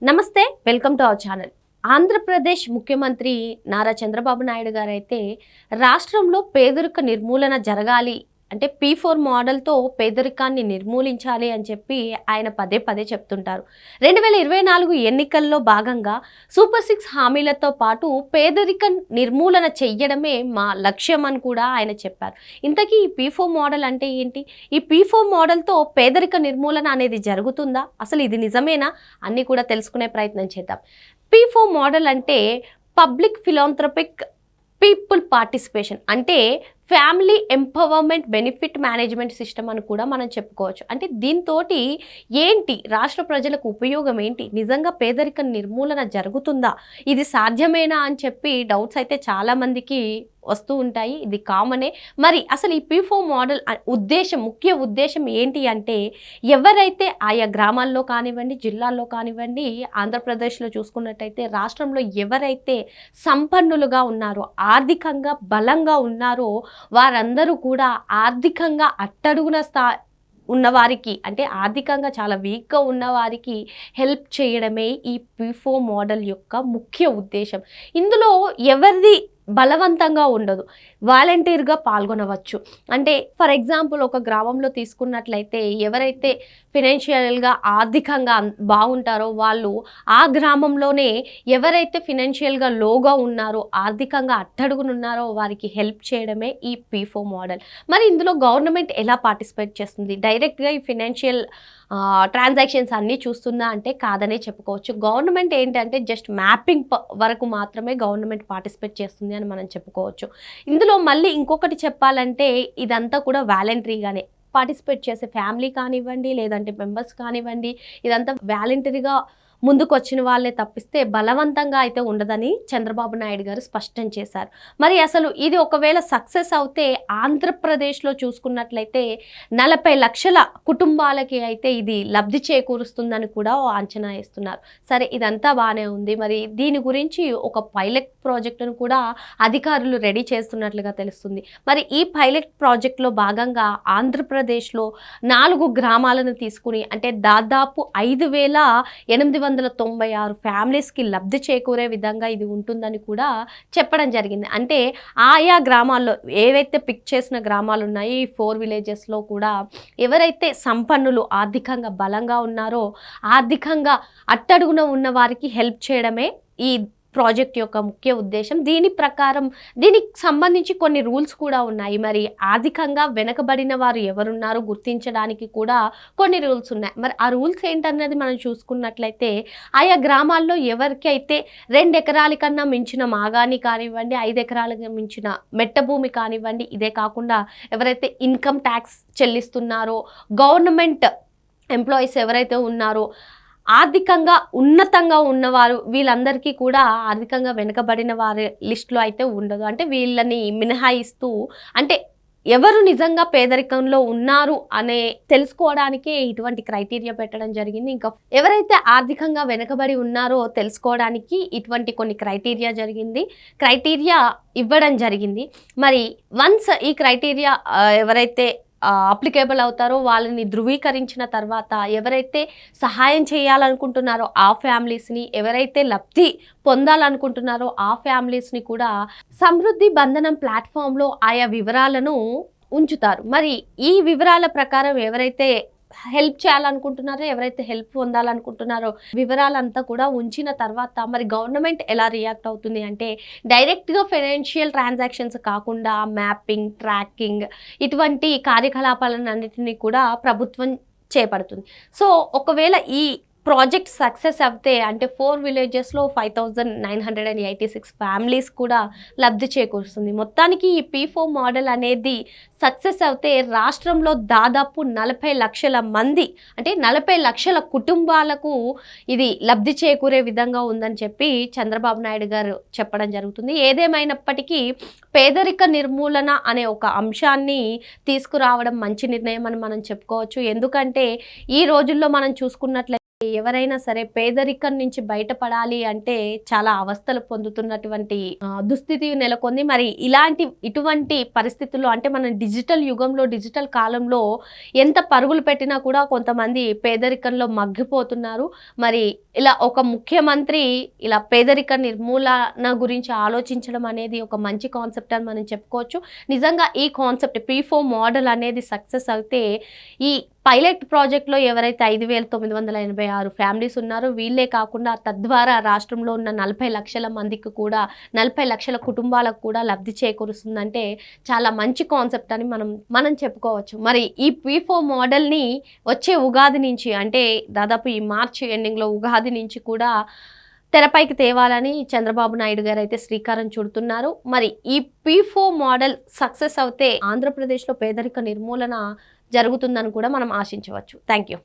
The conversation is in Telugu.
నమస్తే, welcome to our channel. Andhra Pradesh ముఖ్యమంత్రి నారా చంద్రబాబు నాయుడు గారు అయితే రాష్ట్రంలో పేదరిక నిర్మూలన జరగాలి అంటే P4 మోడల్తో పేదరికాన్ని నిర్మూలించాలి అని చెప్పి ఆయన పదే పదే చెప్తుంటారు. 2024 ఎన్నికల్లో భాగంగా సూపర్ 6 హామీలతో పాటు పేదరిక నిర్మూలన చెయ్యడమే మా లక్ష్యం అని కూడా ఆయన చెప్పారు. ఇంతకీ ఈ P4 మోడల్ అంటే ఏంటి? ఈ P4 మోడల్తో పేదరిక నిర్మూలన అనేది జరుగుతుందా? అసలు ఇది నిజమేనా? అన్నీ కూడా తెలుసుకునే ప్రయత్నం చేద్దాం. P4 మోడల్ అంటే పబ్లిక్ ఫిలాంథ్రపిక్ పీపుల్ పార్టిసిపేషన్, అంటే family empowerment benefit management system అని కూడా మనం చెప్పుకోవచ్చు. అంటే దీంతోటి ఏంటి రాష్ట్ర ప్రజలకు ఉపయోగం ఏంటి? నిజంగా పేదరిక నిర్మూలన జరుగుతుందా? ఇది సాధ్యమేనా అని చెప్పి డౌట్స్ అయితే చాలామందికి వస్తూ ఉంటాయి. ఇది కామనే. మరి అసలు ఈ P4 మోడల్ ముఖ్య ఉద్దేశం ఏంటి అంటే, ఎవరైతే ఆయా గ్రామాల్లో కానివ్వండి, జిల్లాల్లో కానివ్వండి, ఆంధ్రప్రదేశ్లో చూసుకున్నట్టయితే రాష్ట్రంలో ఎవరైతే సంపన్నులుగా ఉన్నారో, ఆర్థికంగా బలంగా ఉన్నారో వారందరూ కూడా ఆర్థికంగా అట్టడుగున ఉన్నవారికి, అంటే ఆర్థికంగా చాలా వీక్గా ఉన్నవారికి హెల్ప్ చేయడమే ఈ P4 మోడల్ యొక్క ముఖ్య ఉద్దేశం. ఇందులో ఎవరిది బలవంతంగా ఉండదు, వాలంటీర్గా పాల్గొనవచ్చు. అంటే ఫర్ ఎగ్జాంపుల్ ఒక గ్రామంలో తీసుకున్నట్లయితే ఎవరైతే ఫినాన్షియల్గా ఆర్థికంగా బాగుంటారో వాళ్ళు ఆ గ్రామంలోనే ఎవరైతే ఫినాన్షియల్గా లోగా ఉన్నారో, ఆర్థికంగా అట్టడుగునున్నారో వారికి హెల్ప్ చేయడమే ఈ P4 మోడల్. మరి ఇందులో గవర్నమెంట్ ఎలా పార్టిసిపేట్ చేస్తుంది? డైరెక్ట్గా ఈ ఫినాన్షియల్ ట్రాన్సాక్షన్స్ అన్నీ చూస్తుందా అంటే కాదనే చెప్పుకోవచ్చు. గవర్నమెంట్ ఏంటంటే జస్ట్ మ్యాపింగ్ వరకు మాత్రమే గవర్నమెంట్ పార్టిసిపేట్ చేస్తుంది అని మనం చెప్పుకోవచ్చు. ఇందులో మళ్ళీ ఇంకొకటి చెప్పాలంటే ఇదంతా కూడా వాలంటరీగానే పార్టిసిపేట్ చేసే ఫ్యామిలీ కానివ్వండి, లేదంటే మెంబర్స్ కానివ్వండి, ఇదంతా వాలంటరీగా ముందుకు వచ్చిన వాళ్ళే తప్పిస్తే బలవంతంగా అయితే ఉండదని చంద్రబాబు నాయుడు గారు స్పష్టం చేశారు. మరి అసలు ఇది ఒకవేళ సక్సెస్ అవుతే ఆంధ్రప్రదేశ్లో చూసుకున్నట్లయితే 40 లక్షల కుటుంబాలకి అయితే ఇది లబ్ధి చేకూరుస్తుందని కూడా అంచనా వేస్తున్నారు. సరే, ఇదంతా బాగానే ఉంది. మరి దీని గురించి ఒక పైలట్ ప్రాజెక్టును కూడా అధికారులు రెడీ చేస్తున్నట్లుగా తెలుస్తుంది. మరి ఈ పైలట్ ప్రాజెక్టులో భాగంగా ఆంధ్రప్రదేశ్లో 4 గ్రామాలను తీసుకుని, అంటే దాదాపు 5,896 ఫ్యామిలీస్కి లబ్ధి చేకూరే విధంగా ఇది ఉంటుందని కూడా చెప్పడం జరిగింది. అంటే ఆయా గ్రామాల్లో ఏవైతే పిక్ చేసిన గ్రామాలు ఉన్నాయో ఈ 4 విలేజెస్లో కూడా ఎవరైతే సంపన్నులు ఆర్థికంగా బలంగా ఉన్నారో, ఆర్థికంగా అట్టడుగున ఉన్న వారికి హెల్ప్ చేయడమే ఈ ప్రాజెక్ట్ యొక్క ముఖ్య ఉద్దేశం. దీనికి సంబంధించి కొన్ని రూల్స్ కూడా ఉన్నాయి. మరి ఆర్థికంగా వెనకబడిన వారు ఎవరున్నారో గుర్తించడానికి కూడా కొన్ని రూల్స్ ఉన్నాయి. మరి ఆ రూల్స్ ఏంటన్నది మనం చూసుకున్నట్లయితే ఆయా గ్రామాల్లో ఎవరికైతే 2 ఎకరాల కన్నా మించిన మాగాని కానివ్వండి, 5 ఎకరాలకు మించిన మెట్ట భూమి కానివ్వండి, ఇదే కాకుండా ఎవరైతే ఇన్కమ్ ట్యాక్స్ చెల్లిస్తున్నారో, గవర్నమెంట్ ఎంప్లాయీస్ ఎవరైతే ఉన్నారో, ఆర్థికంగా ఉన్నతంగా ఉన్నవారు, వీళ్ళందరికీ కూడా ఆర్థికంగా వెనుకబడిన వారి లిస్టులో అయితే ఉండదు. అంటే వీళ్ళని మినహాయిస్తూ, అంటే ఎవరు నిజంగా పేదరికంలో ఉన్నారు అనే తెలుసుకోవడానికే ఇటువంటి క్రైటీరియా పెట్టడం జరిగింది. ఇంకా ఎవరైతే ఆర్థికంగా వెనుకబడి ఉన్నారో తెలుసుకోవడానికి ఇటువంటి కొన్ని క్రైటీరియా ఇవ్వడం జరిగింది. మరి వన్స్ ఈ క్రైటీరియా ఎవరైతే అప్లికేబుల్ అవుతారో వాళ్ళని ధృవీకరించిన తర్వాత ఎవరైతే సహాయం చేయాలనుకుంటున్నారో ఆ ఫ్యామిలీస్ని, ఎవరైతే లబ్ధి పొందాలనుకుంటున్నారో ఆ ఫ్యామిలీస్ని కూడా సమృద్ధి బంధనం ప్లాట్ఫామ్లో ఆయా వివరాలను ఉంచుతారు. మరి ఈ వివరాల ప్రకారం ఎవరైతే హెల్ప్ చేయాలనుకుంటున్నారో, ఎవరైతే హెల్ప్ పొందాలనుకుంటున్నారో వివరాలంతా కూడా ఉంచిన తర్వాత మరి గవర్నమెంట్ ఎలా రియాక్ట్ అవుతుంది అంటే డైరెక్ట్గా ఫైనాన్షియల్ ట్రాన్సాక్షన్స్ కాకుండా మ్యాపింగ్, ట్రాకింగ్ ఇటువంటి కార్యకలాపాలన్నింటినీ కూడా ప్రభుత్వం చేపడుతుంది. సో ఒకవేళ ఈ ప్రాజెక్ట్ సక్సెస్ అవుతే అంటే 4 విలేజెస్లో 5,986 ఫ్యామిలీస్ కూడా లబ్ధి చేకూరుస్తుంది. మొత్తానికి ఈ P4 మోడల్ అనేది సక్సెస్ అవుతే రాష్ట్రంలో దాదాపు 40 లక్షల మంది, అంటే 40 లక్షల కుటుంబాలకు ఇది లబ్ధి చేకూరే విధంగా ఉందని చెప్పి చంద్రబాబు నాయుడు గారు చెప్పడం జరుగుతుంది. ఏదేమైనప్పటికీ పేదరిక నిర్మూలన అనే ఒక అంశాన్ని తీసుకురావడం మంచి నిర్ణయం అని మనం చెప్పుకోవచ్చు. ఎందుకంటే ఈ రోజుల్లో మనం చూసుకున్నట్లయితే ఎవరైనా సరే పేదరికం నుంచి బయటపడాలి అంటే చాలా అవస్థలు పొందుతున్నటువంటి దుస్థితి నెలకొంది. మరి ఇటువంటి పరిస్థితుల్లో అంటే మనం డిజిటల్ యుగంలో, డిజిటల్ కాలంలో ఎంత పరుగులు పెట్టినా కూడా కొంతమంది పేదరికంలో మగ్గిపోతున్నారు. మరి ఇలా ఒక ముఖ్యమంత్రి ఇలా పేదరిక నిర్మూలన గురించి ఆలోచించడం అనేది ఒక మంచి కాన్సెప్ట్ అని మనం చెప్పుకోవచ్చు. నిజంగా ఈ కాన్సెప్ట్ P4 మోడల్ అనేది సక్సెస్ అయితే ఈ పైలట్ ప్రాజెక్ట్‌లో ఎవరైతే 5,986 ఫ్యామిలీస్ ఉన్నారో వీళ్ళే కాకుండా తద్వారా రాష్ట్రంలో ఉన్న 40 లక్షల మందికి కూడా 40 లక్షల కుటుంబాలకు కూడా లబ్ధి చేకూరుస్తుందంటే చాలా మంచి కాన్సెప్ట్ అని మనం చెప్పుకోవచ్చు. మరి ఈ P4 మోడల్‌ని వచ్చే ఉగాది నుంచి అంటే దాదాపు ఈ మార్చి ఎండింగ్‌లో ఉగాది నుంచి కూడా తెరపైకి తేవాలని చంద్రబాబు నాయుడు గారు అయితే శ్రీకారం చుడుతున్నారు. మరి ఈ P4 మోడల్ సక్సెస్ అవుతే ఆంధ్రప్రదేశ్‌లో పేదరిక నిర్మూలన జరుగుతుందని కూడా మనం ఆశించవచ్చు. Thank you.